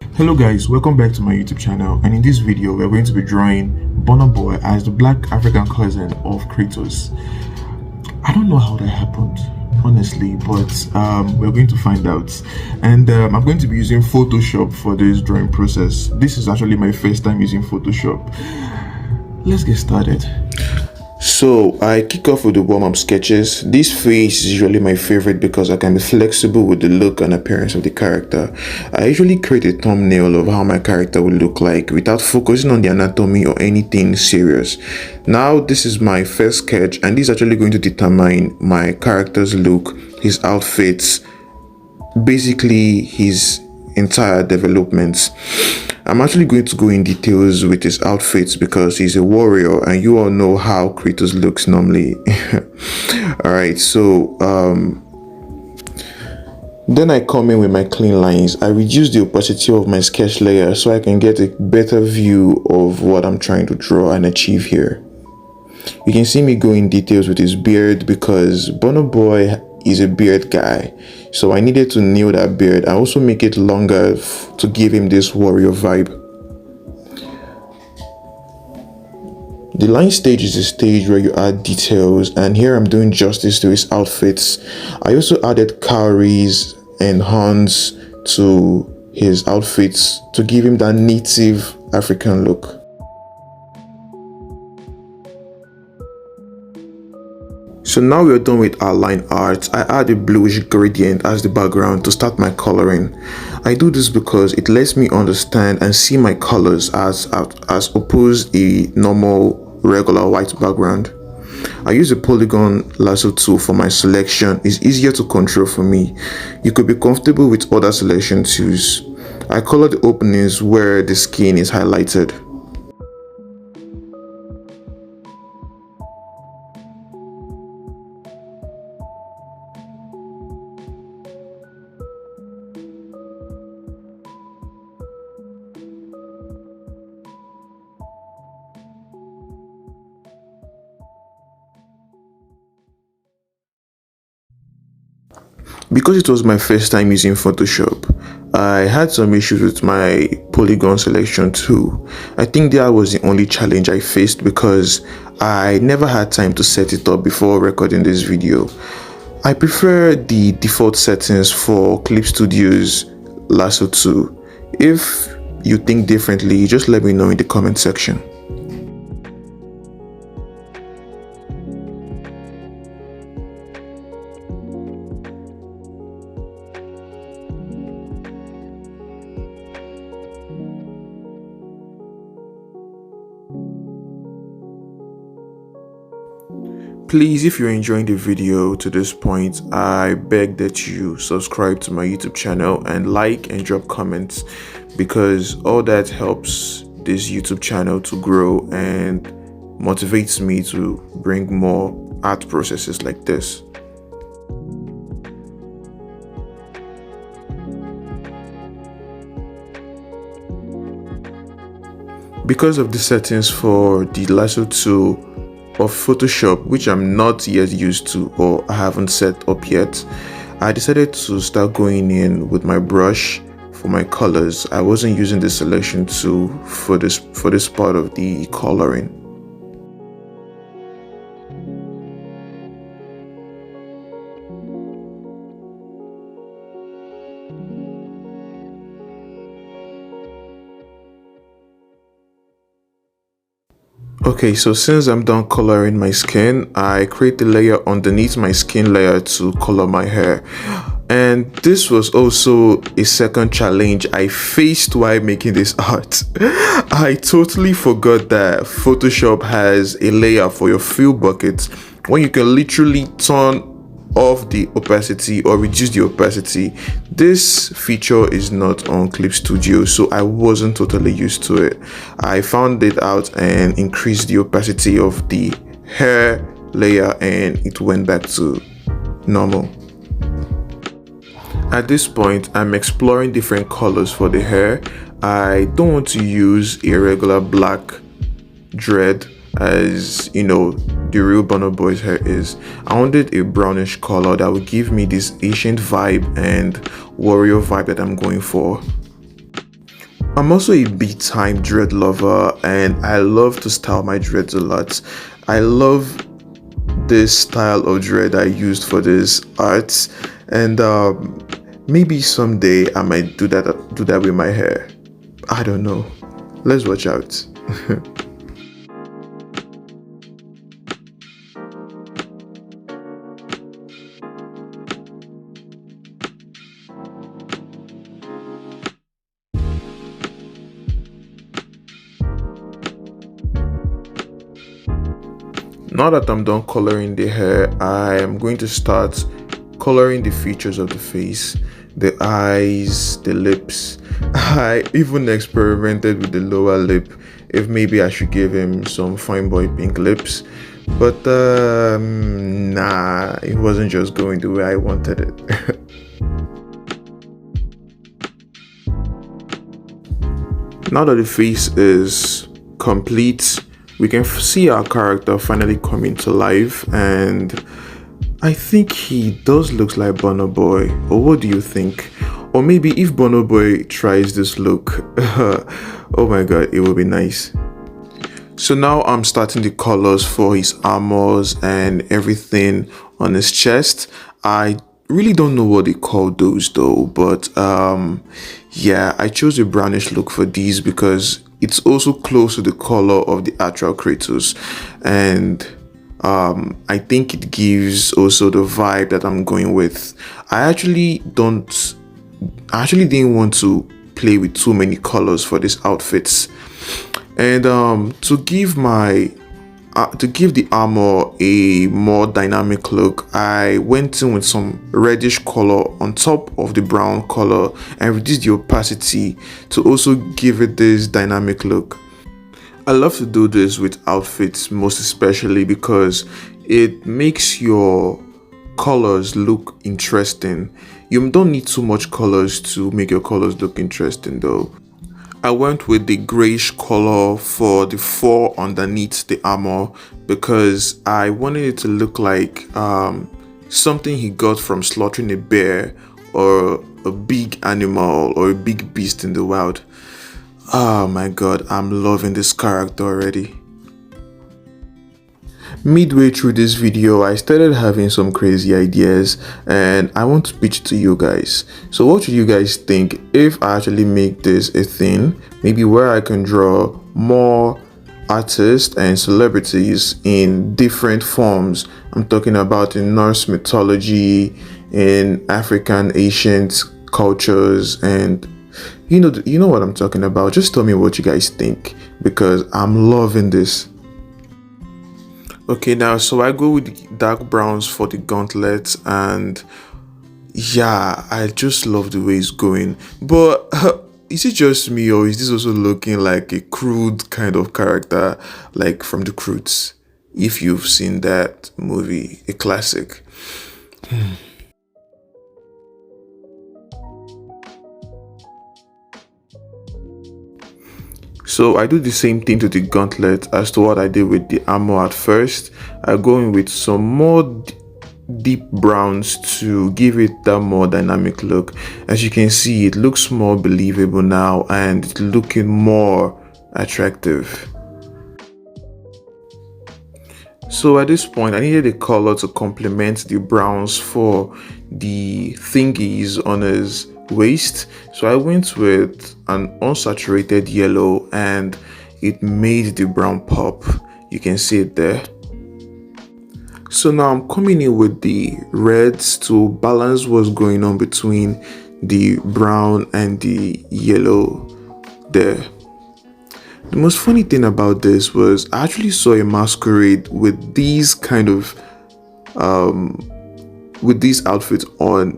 Hello guys, welcome back to my YouTube channel, and in this video we're going to be drawing Burna Boy as the black African cousin of Kratos. I don't know how that happened, honestly, but we're going to find out. And I'm going to be using Photoshop for this drawing process. This is actually my first time using Photoshop. Let's get started. So I kick off with the warm-up sketches. This phase is usually my favorite because I can be flexible with the look and appearance of the character. I usually create a thumbnail of how my character will look like without focusing on the anatomy or anything serious. Now this is my first sketch, and this is actually going to determine my character's look, his outfits, basically his entire developments. I'm actually going to go in details with his outfits because he's a warrior and you all know how Kratos looks normally. Alright, so then I come in with my clean lines. I reduce the opacity of my sketch layer so I can get a better view of what I'm trying to draw and achieve here. You can see me go in details with his beard because Burna Boy is a beard guy, so I needed to nail that beard and also make it longer to give him this warrior vibe. The line stage is a stage where you add details, and here I'm doing justice to his outfits. I also added cowries and horns to his outfits to give him that native African look. So now we're done with our line art. I add a bluish gradient as the background to start my coloring. I do this because it lets me understand and see my colors as opposed a normal regular white background. I use a polygon lasso tool for my selection. It's easier to control for me. You could be comfortable with other selection tools. I color the openings where the skin is highlighted. Because it was my first time using Photoshop, I had some issues with my polygon selection too. I think that was the only challenge I faced because I never had time to set it up before recording this video. I prefer the default settings for Clip Studio's Lasso tool. If you think differently, just let me know in the comment section. Please, if you're enjoying the video to this point, I beg that you subscribe to my YouTube channel and like and drop comments because all that helps this YouTube channel to grow and motivates me to bring more art processes like this. Because of the settings for the lasso tool of Photoshop, which I'm not yet used to or I haven't set up yet, I decided to start going in with my brush for my colors. I wasn't using the selection tool for this part of the coloring. Okay, so since I'm done coloring my skin, I create the layer underneath my skin layer to color my hair. And this was also a second challenge I faced while making this art. I totally forgot that Photoshop has a layer for your fill buckets when you can literally turn off the opacity or reduce the opacity. This feature is not on Clip Studio, so I wasn't totally used to it. I found it out and increased the opacity of the hair layer and it went back to normal. At this point, I'm exploring different colors for the hair. I don't want to use a regular black dread as you know the real Burna Boy's hair is. I wanted a brownish color that would give me this ancient vibe and warrior vibe that I'm going for. I'm also a big time dread lover, and I love to style my dreads a lot. I love this style of dread I used for this art, and maybe someday I might do that with my hair. I don't know. Let's watch out. Now that I'm done coloring the hair, I am going to start coloring the features of the face, the eyes, the lips. I even experimented with the lower lip, if maybe I should give him some fine boy pink lips. But nah, it wasn't just going the way I wanted it. Now that the face is complete, we can see our character finally coming to life, and I think he does look like Burna Boy. Or what do you think? Or maybe if Burna Boy tries this look, oh my god, it will be nice. So now I'm starting the colors for his armors and everything on his chest. I really don't know what they call those though, but yeah, I chose a brownish look for these because it's also close to the color of the actual Kratos, and I think it gives also the vibe that I'm going with. I actually didn't want to play with too many colors for these outfits, and to give the armor a more dynamic look, I went in with some reddish color on top of the brown color and reduced the opacity to also give it this dynamic look. I love to do this with outfits, most especially because it makes your colors look interesting. You don't need too much colors to make your colors look interesting though. I went with the grayish color for the fur underneath the armor because I wanted it to look like something he got from slaughtering a bear or a big animal or a big beast in the wild. Oh my god, I'm loving this character already. Midway through this video, I started having some crazy ideas and I want to pitch to you guys. So what do you guys think if I actually make this a thing, maybe where I can draw more artists and celebrities in different forms? I'm talking about in Norse mythology, in African ancient cultures, and you know what I'm talking about. Just tell me what you guys think because I'm loving this. Okay, now so I go with dark browns for the gauntlets, and yeah, I just love the way it's going. But is it just me, or is this also looking like a crude kind of character, like from the Croods? If you've seen that movie, a classic. So I do the same thing to the gauntlet as to what I did with the armor at first. I go in with some more deep browns to give it that more dynamic look. As you can see, it looks more believable now and it's looking more attractive. So at this point, I needed a color to complement the browns for the thingies on his waist, so I went with an unsaturated yellow and it made the brown pop. You can see it there. So now I'm coming in with the reds to balance what's going on between the brown and the yellow there. The most funny thing about this was I actually saw a masquerade with these kind of with these outfits on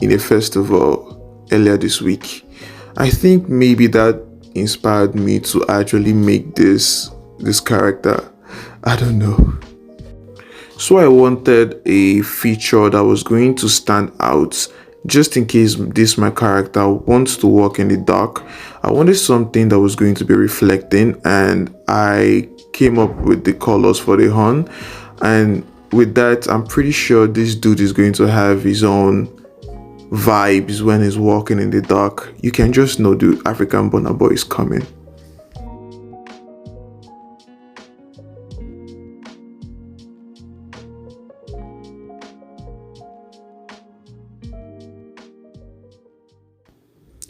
in a festival earlier this week. I think maybe that inspired me to actually make this character. I don't know. So I wanted a feature that was going to stand out just in case my character wants to walk in the dark. I wanted something that was going to be reflecting, and I came up with the colors for the horn, and with that I'm pretty sure this dude is going to have his own vibes when he's walking in the dark, you can just know the African Burna Boy is coming.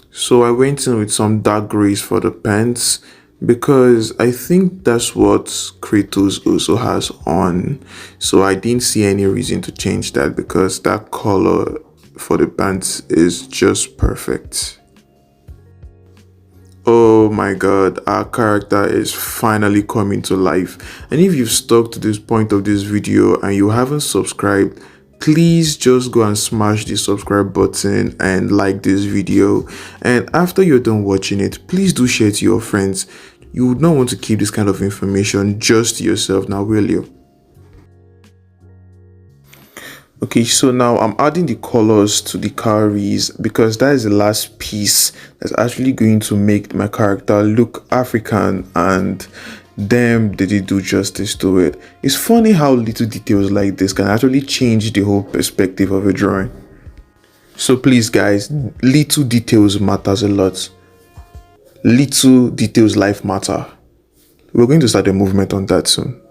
So I went in with some dark grays for the pants because I think that's what Kratos also has on. So I didn't see any reason to change that because that color for the pants is just perfect. Oh my god, our character is finally coming to life. And if you've stuck to this point of this video and you haven't subscribed, please just go and smash the subscribe button and like this video. And after you're done watching it, please do share to your friends. You would not want to keep this kind of information just to yourself now, will you? Okay, so now I'm adding the colors to the cowries because that is the last piece that's actually going to make my character look African, and damn did it do justice to it. It's funny how little details like this can actually change the whole perspective of a drawing. So please guys, little details matters a lot. Little details life matter. We're going to start a movement on that soon.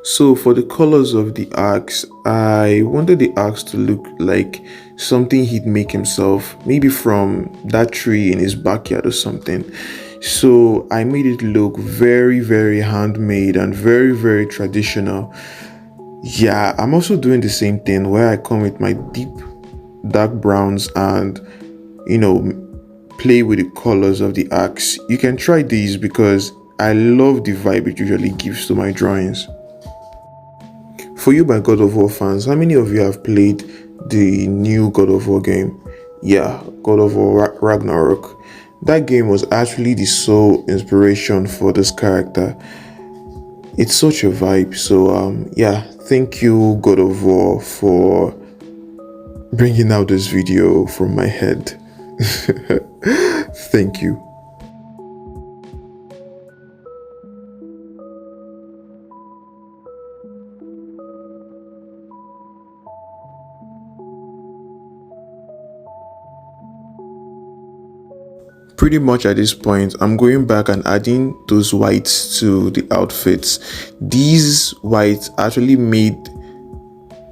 So for the colors of the axe, I wanted the axe to look like something he'd make himself, maybe from that tree in his backyard or something. So I made it look very, very handmade and very, very traditional. Yeah, I'm also doing the same thing where I come with my deep dark browns and, play with the colors of the axe. You can try these because I love the vibe it usually gives to my drawings. For you by God of War fans, how many of you have played the new God of War game? Yeah, God of War Ragnarok. That game was actually the sole inspiration for this character. It's such a vibe. So yeah, thank you God of War for bringing out this video from my head. Thank you. Pretty much at this point, I'm going back and adding those whites to the outfits. These whites actually made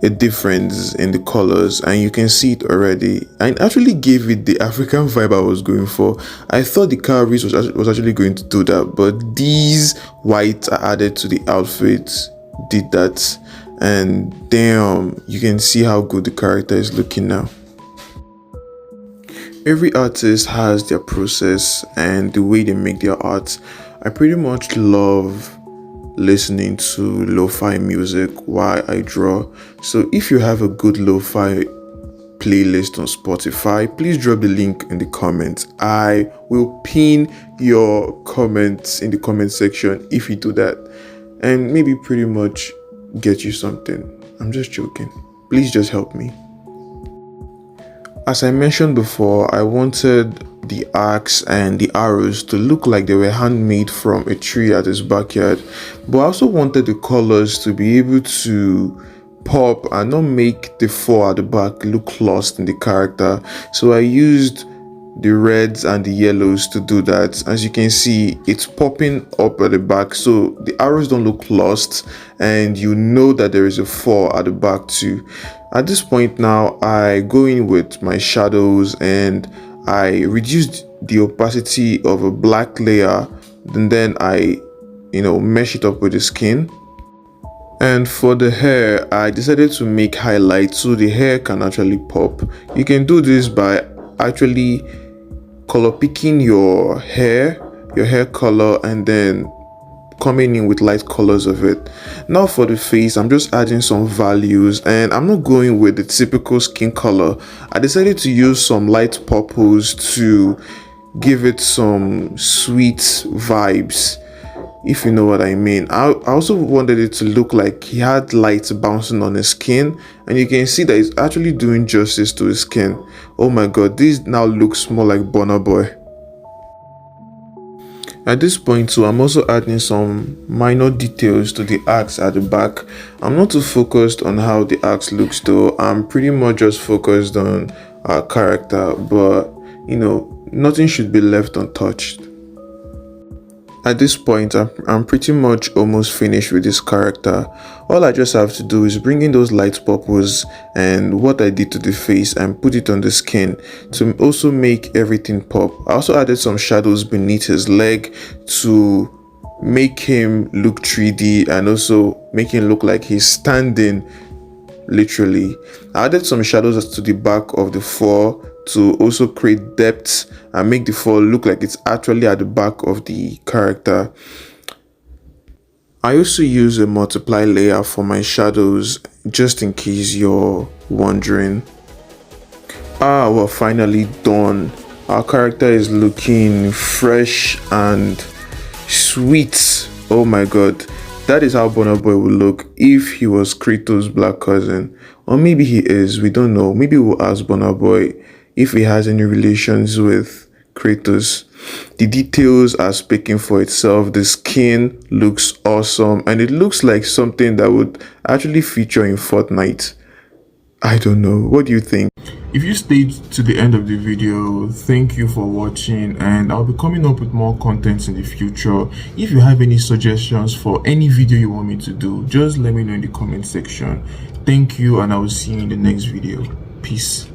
a difference in the colors, and you can see it already, and actually gave it the African vibe I was going for. I thought the cowries was actually going to do that, but these whites are added to the outfits did that, and damn, you can see how good the character is looking now. Every artist has their process and the way they make their art. I pretty much love listening to lo-fi music while I draw. So if you have a good lo-fi playlist on Spotify, please drop the link in the comments. I will pin your comments in the comment section if you do that, and maybe pretty much get you something. I'm just joking. Please just help me. As I mentioned before, I wanted the axe and the arrows to look like they were handmade from a tree at his backyard, but I also wanted the colors to be able to pop and not make the four at the back look lost in the character. So I used the reds and the yellows to do that. As you can see, it's popping up at the back, so the arrows don't look lost, and you know that there is a four at the back too. At this point now, I go in with my shadows and I reduced the opacity of a black layer, and then I mesh it up with the skin. And for the hair, I decided to make highlights so the hair can actually pop. You can do this by actually color picking your hair color and then coming in with light colors of it. Now for the face, I'm just adding some values, and I'm not going with the typical skin color. I decided to use some light purples to give it some sweet vibes, if you know what I mean. I also wanted it to look like he had light bouncing on his skin, and you can see that it's actually doing justice to his skin. Oh my god, this now looks more like Burna Boy. At this point too, I'm also adding some minor details to the axe at the back. I'm not too focused on how the axe looks though. I'm pretty much just focused on our character, but you know, nothing should be left untouched. At this point, I'm pretty much almost finished with this character. All I just have to do is bring in those light purples and what I did to the face and put it on the skin to also make everything pop. I also added some shadows beneath his leg to make him look 3D and also make him look like he's standing literally. I added some shadows to the back of the fur to also create depth and make the fur look like it's actually at the back of the character. I also use a multiply layer for my shadows, just in case you're wondering. We're finally done. Our character is looking fresh and sweet. Oh my god. That is how Burna Boy would look if he was Kratos' black cousin. Or maybe he is, we don't know. Maybe we'll ask Burna Boy if he has any relations with Kratos. The details are speaking for itself. The skin looks awesome and it looks like something that would actually feature in Fortnite. I don't know. What do you think? If you stayed to the end of the video, thank you for watching, and I'll be coming up with more content in the future. If you have any suggestions for any video you want me to do, just let me know in the comment section. Thank you, and I will see you in the next video. Peace.